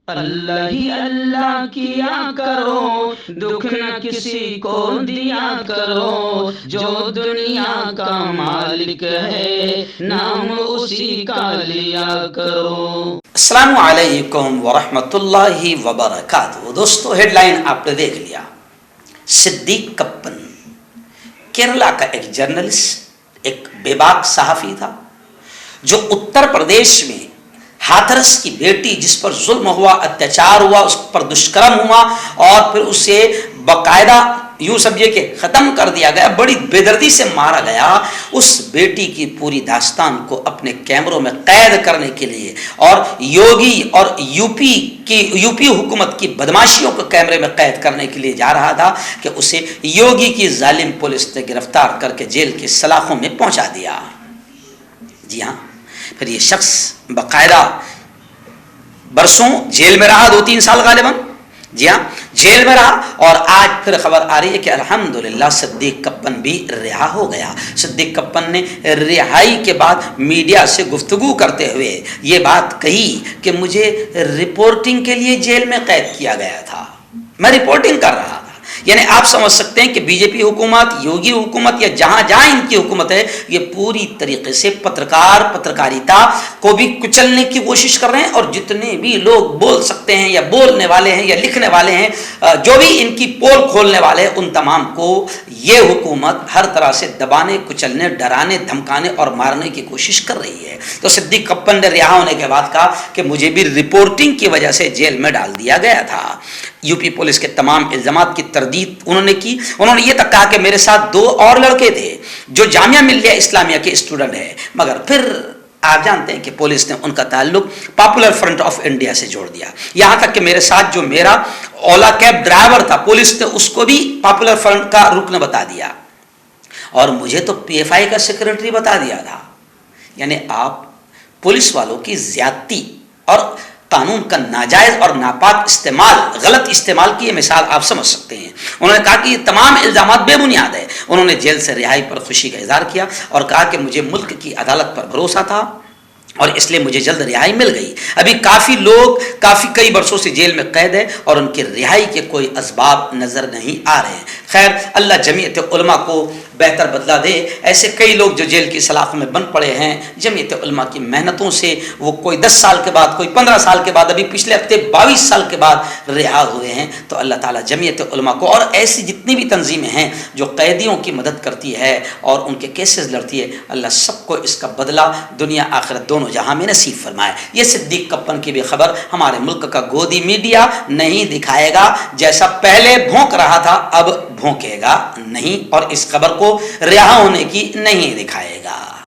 اللہ ہی اللہ کیا کرو، دکھ نہ کسی کو دیا کرو، جو دنیا کا مالک ہے نام اسی کا لیا کرو۔ السلام علیکم ورحمۃ اللہ وبرکاتہ۔ دوستو، ہیڈ لائن آپ نے دیکھ لیا۔ صدیق کپن کیرلا کا ایک جرنلسٹ، ایک بے باک صحافی تھا جو اتر پردیش میں ہاتھرس کی بیٹی جس پر ظلم ہوا، اتیاچار ہوا، اس پر دشکرم ہوا اور پھر اسے باقاعدہ یوں سمجھے کہ ختم کر دیا گیا، بڑی بے دردی سے مارا گیا، اس بیٹی کی پوری داستان کو اپنے کیمروں میں قید کرنے کے لیے اور یوگی اور یو پی حکومت کی بدماشیوں کو کیمرے میں قید کرنے کے لیے جا رہا تھا کہ اسے یوگی کی ظالم پولیس نے گرفتار کر کے جیل کے سلاخوں میں پہنچا دیا۔ جی ہاں، پھر یہ شخص باقاعدہ برسوں جیل میں رہا، 2-3 سال غالباً، جی ہاں جیل میں رہا، اور آج پھر خبر آ رہی ہے کہ الحمدللہ صدیق کپن بھی رہا ہو گیا۔ صدیق کپن نے رہائی کے بعد میڈیا سے گفتگو کرتے ہوئے یہ بات کہی کہ مجھے رپورٹنگ کے لیے جیل میں قید کیا گیا تھا، میں رپورٹنگ کر رہا تھا۔ یعنی آپ سمجھ سکتے ہیں کہ بی جے پی حکومت، یوگی حکومت یا جہاں جہاں ان کی حکومت ہے، یہ پوری طریقے سے پترکاریتا کو بھی کچلنے کی کوشش کر رہے ہیں، اور جتنے بھی لوگ بول سکتے ہیں یا بولنے والے ہیں یا لکھنے والے ہیں، جو بھی ان کی پول کھولنے والے ہیں، ان تمام کو یہ حکومت ہر طرح سے دبانے، کچلنے، ڈرانے، دھمکانے اور مارنے کی کوشش کر رہی ہے۔ تو صدیق کپن نے رہا ہونے کے بعد کہا کہ مجھے بھی رپورٹنگ کی وجہ سے جیل میں ڈال دیا گیا تھا۔ یو پی پولیس کے تمام الزامات کی تردید انہوں نے کی۔ انہوں نے یہ تک کہا کہ میرے ساتھ 2 اور لڑکے تھے جو جامعہ ملیہ اسلامیہ کے اسٹوڈنٹ ہیں، مگر پھر آپ جانتے ہیں کہ پولیس نے ان کا تعلق پاپولر فرنٹ آف انڈیا سے جوڑ دیا، یہاں تک کہ میرے ساتھ جو میرا اولا کیب ڈرائیور تھا، پولیس نے اس کو بھی پاپولر فرنٹ کا رکن بتا دیا، اور مجھے تو پی ایف آئی کا سیکرٹری بتا دیا تھا۔ یعنی آپ پولیس والوں کی زیادتی اور قانون کا ناجائز اور ناپاک استعمال، غلط استعمال کی یہ مثال آپ سمجھ سکتے ہیں۔ انہوں نے کہا کہ یہ تمام الزامات بے بنیاد ہے۔ انہوں نے جیل سے رہائی پر خوشی کا اظہار کیا اور کہا کہ مجھے ملک کی عدالت پر بھروسہ تھا اور اس لیے مجھے جلد رہائی مل گئی۔ ابھی کافی لوگ کئی برسوں سے جیل میں قید ہیں اور ان کی رہائی کے کوئی اسباب نظر نہیں آ رہے ہیں۔ خیر، اللہ جمعیت علماء کو بہتر بدلہ دے۔ ایسے کئی لوگ جو جیل کی سلاخ میں بن پڑے ہیں، جمعیت علماء کی محنتوں سے وہ کوئی 10 سال کے بعد، کوئی 15 سال کے بعد، ابھی پچھلے ہفتے 22 سال کے بعد رہا ہوئے ہیں۔ تو اللہ تعالیٰ جمعیت علماء کو اور ایسی جتنی بھی تنظیمیں ہیں جو قیدیوں کی مدد کرتی ہے اور ان کے کیسز لڑتی ہے، اللہ سب کو اس کا بدلہ دنیا آخرت دونوں جہاں میں نصیب فرمائے۔ یہ صدیق کپن کی بھی خبر ہمارے ملک کا گودی میڈیا نہیں دکھائے گا، جیسا پہلے بھونک رہا تھا اب بھونکے گا نہیں، اور اس خبر کو رہا ہونے کی نہیں دکھائے گا۔